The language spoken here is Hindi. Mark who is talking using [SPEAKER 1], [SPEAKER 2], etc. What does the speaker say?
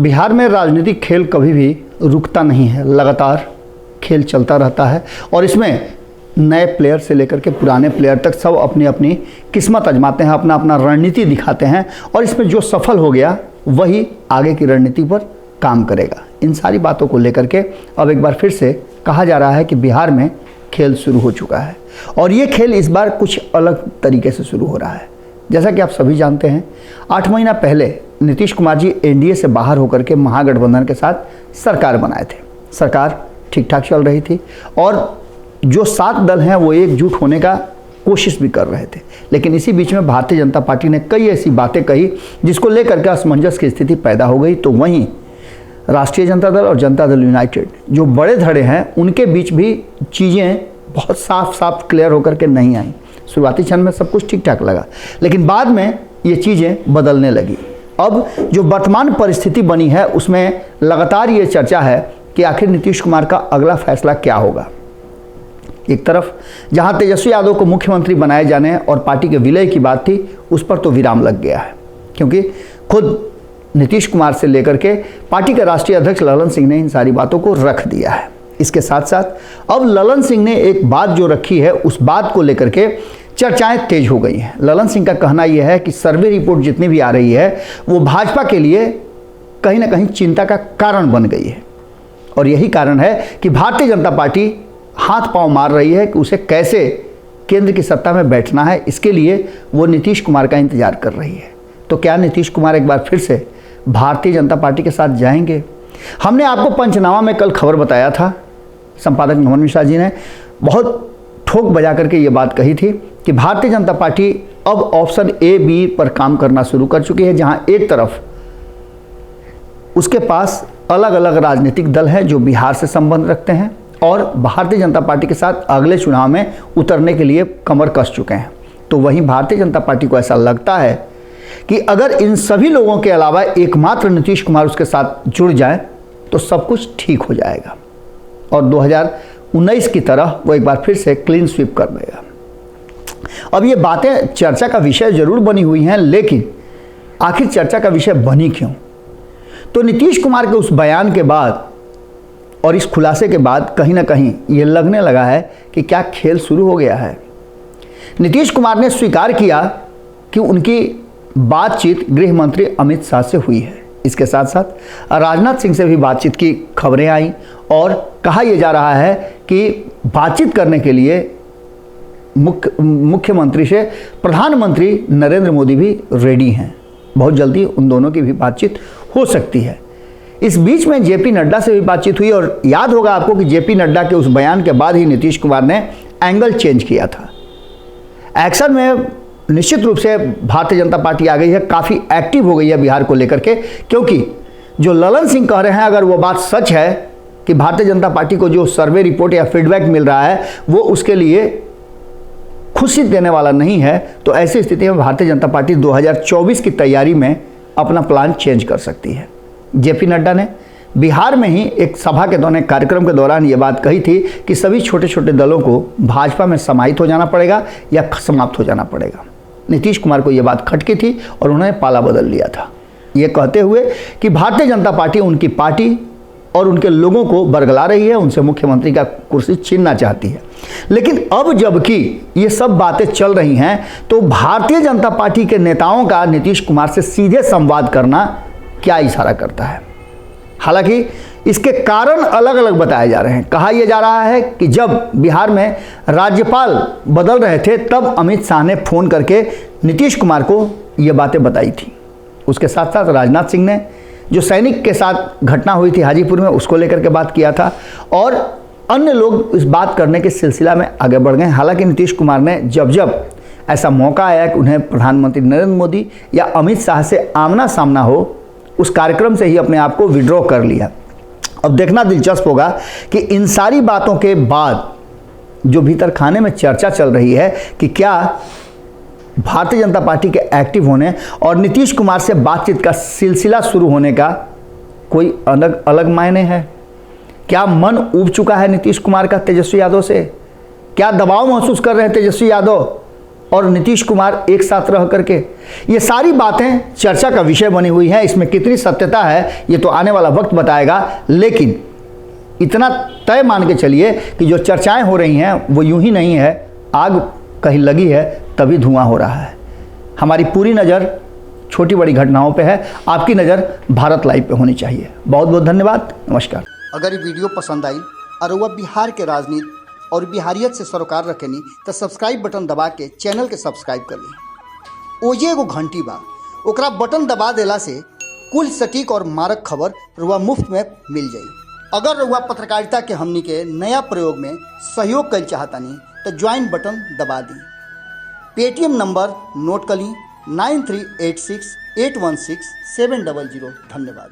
[SPEAKER 1] बिहार में राजनीतिक खेल कभी भी रुकता नहीं है, लगातार खेल चलता रहता है और इसमें नए प्लेयर से लेकर के पुराने प्लेयर तक सब अपनी अपनी किस्मत आजमाते हैं, अपना अपना रणनीति दिखाते हैं और इसमें जो सफल हो गया वही आगे की रणनीति पर काम करेगा। इन सारी बातों को लेकर के अब एक बार फिर से कहा जा रहा है कि बिहार में खेल शुरू हो चुका है और ये खेल इस बार कुछ अलग तरीके से शुरू हो रहा है। जैसा कि आप सभी जानते हैं, 8 महीना पहले नीतीश कुमार जी एनडीए से बाहर होकर के महागठबंधन के साथ सरकार बनाए थे। सरकार ठीक ठाक चल रही थी और जो 7 दल हैं वो एकजुट होने का कोशिश भी कर रहे थे, लेकिन इसी बीच में भारतीय जनता पार्टी ने कई ऐसी बातें कही जिसको लेकर के असमंजस की स्थिति पैदा हो गई। तो वहीं राष्ट्रीय जनता दल और जनता दल यूनाइटेड जो बड़े धड़े हैं उनके बीच भी चीज़ें बहुत साफ साफ क्लियर होकर के नहीं आई। शुरुआती क्षण में सब कुछ ठीक ठाक लगा, लेकिन बाद में ये चीज़ें बदलने लगी। अब जो वर्तमान परिस्थिति बनी है उसमें लगातार ये चर्चा है कि आखिर नीतीश कुमार का अगला फैसला क्या होगा। एक तरफ जहां तेजस्वी यादव को मुख्यमंत्री बनाए जाने और पार्टी के विलय की बात थी, उस पर तो विराम लग गया है, क्योंकि खुद नीतीश कुमार से लेकर के पार्टी के राष्ट्रीय अध्यक्ष ललन सिंह ने इन सारी बातों को रख दिया है। इसके साथ साथ अब ललन सिंह ने एक बात जो रखी है उस बात को लेकर के चर्चाएं तेज हो गई हैं। ललन सिंह का कहना यह है कि सर्वे रिपोर्ट जितनी भी आ रही है वो भाजपा के लिए कहीं ना कहीं चिंता का कारण बन गई है और यही कारण है कि भारतीय जनता पार्टी हाथ पांव मार रही है कि उसे कैसे केंद्र की सत्ता में बैठना है। इसके लिए वो नीतीश कुमार का इंतजार कर रही है। तो क्या नीतीश कुमार एक बार फिर से भारतीय जनता पार्टी के साथ जाएंगे? हमने आपको पंचनामा में कल खबर बताया था, संपादक नमन मिश्रा जी ने बहुत ठोक बजा करके ये बात कही थी कि भारतीय जनता पार्टी अब ऑप्शन ए बी पर काम करना शुरू कर चुकी है, जहां एक तरफ उसके पास अलग अलग राजनीतिक दल हैं जो बिहार से संबंध रखते हैं और भारतीय जनता पार्टी के साथ अगले चुनाव में उतरने के लिए कमर कस चुके हैं। तो वहीं भारतीय जनता पार्टी को ऐसा लगता है कि अगर इन सभी लोगों के अलावा एकमात्र नीतीश कुमार उसके साथ जुड़ जाए तो सब कुछ ठीक हो जाएगा और 2019 की तरह वो एक बार फिर से क्लीन स्वीप कर देगा। अब ये बातें चर्चा का विषय जरूर बनी हुई हैं, लेकिन आखिर चर्चा का विषय बनी क्यों? तो नीतीश कुमार के उस बयान के बाद और इस खुलासे के बाद कहीं ना कहीं ये लगने लगा है कि क्या खेल शुरू हो गया है। नीतीश कुमार ने स्वीकार किया कि उनकी बातचीत गृह मंत्री अमित शाह से हुई है। इसके साथ साथ राजनाथ सिंह से भी बातचीत की खबरें आई और कहा यह जा रहा है कि बातचीत करने के लिए मुख्यमंत्री से प्रधानमंत्री नरेंद्र मोदी भी रेडी हैं। बहुत जल्दी उन दोनों की भी बातचीत हो सकती है। इस बीच में जेपी नड्डा से भी बातचीत हुई और याद होगा आपको कि जेपी नड्डा के उस बयान के बाद ही नीतीश कुमार ने एंगल चेंज किया था। एक्शन में निश्चित रूप से भारतीय जनता पार्टी आ गई है, काफ़ी एक्टिव हो गई है बिहार को लेकर के, क्योंकि जो ललन सिंह कह रहे हैं अगर वो बात सच है कि भारतीय जनता पार्टी को जो सर्वे रिपोर्ट या फीडबैक मिल रहा है वो उसके लिए खुशी देने वाला नहीं है, तो ऐसी स्थिति में भारतीय जनता पार्टी 2024 की तैयारी में अपना प्लान चेंज कर सकती है। जेपी नड्डा ने बिहार में ही एक सभा के दौरान, कार्यक्रम के दौरान ये बात कही थी कि सभी छोटे छोटे दलों को भाजपा में समाहित हो जाना पड़ेगा या समाप्त हो जाना पड़ेगा। नीतीश कुमार को यह बात खटकी थी और उन्होंने पाला बदल लिया था, ये कहते हुए कि भारतीय जनता पार्टी उनकी पार्टी और उनके लोगों को बरगला रही है, उनसे मुख्यमंत्री का कुर्सी छीनना चाहती है। लेकिन अब जबकि ये सब बातें चल रही हैं तो भारतीय जनता पार्टी के नेताओं का नीतीश कुमार से सीधे संवाद करना क्या इशारा करता है? हालांकि इसके कारण अलग अलग बताए जा रहे हैं। कहा यह जा रहा है कि जब बिहार में राज्यपाल बदल रहे थे तब अमित शाह ने फोन करके नीतीश कुमार को ये बातें बताई थी। उसके साथ साथ राजनाथ सिंह ने जो सैनिक के साथ घटना हुई थी हाजीपुर में उसको लेकर के बात किया था और अन्य लोग इस बात करने के सिलसिला में आगे बढ़ गए। हालांकि नीतीश कुमार ने जब जब ऐसा मौका आया कि उन्हें प्रधानमंत्री नरेंद्र मोदी या अमित शाह से आमना सामना हो, उस कार्यक्रम से ही अपने आप को विड्रॉ कर लिया। अब देखना दिलचस्प होगा कि इन सारी बातों के बाद जो भीतर खाने में चर्चा चल रही है कि क्या भारतीय जनता पार्टी के एक्टिव होने और नीतीश कुमार से बातचीत का सिलसिला शुरू होने का कोई अलग अलग मायने है। क्या मन ऊब चुका है नीतीश कुमार का तेजस्वी यादव से? क्या दबाव महसूस कर रहे हैं तेजस्वी यादव और नीतीश कुमार एक साथ रह करके, ये सारी बातें चर्चा का विषय बनी हुई हैं। इसमें कितनी सत्यता है ये तो आने वाला वक्त बताएगा, लेकिन इतना तय मान के चलिए कि जो चर्चाएं हो रही हैं वो यूं ही नहीं है, आग कहीं लगी है तभी धुआं हो रहा है। हमारी पूरी नज़र छोटी बड़ी घटनाओं पे है, आपकी नज़र भारत लाइव पे होनी चाहिए। बहुत बहुत धन्यवाद, नमस्कार। अगर ये वीडियो पसंद आई और वह बिहार के राजनीति और बिहारियत से सरोकार रखेनी तो सब्सक्राइब बटन दबा के चैनल के सब्सक्राइब कर ली। ओजे एगो घंटी बा, ओकरा बटन दबा देला से कुल सटीक और मारक खबर रुआ मुफ्त में मिल जाई। अगर रुआ पत्रकारिता के हमनी के नया प्रयोग में सहयोग कर चाहतानी तो ज्वाइन बटन दबा दी। पेटीएम नंबर नोट कर ली 9386816700। धन्यवाद।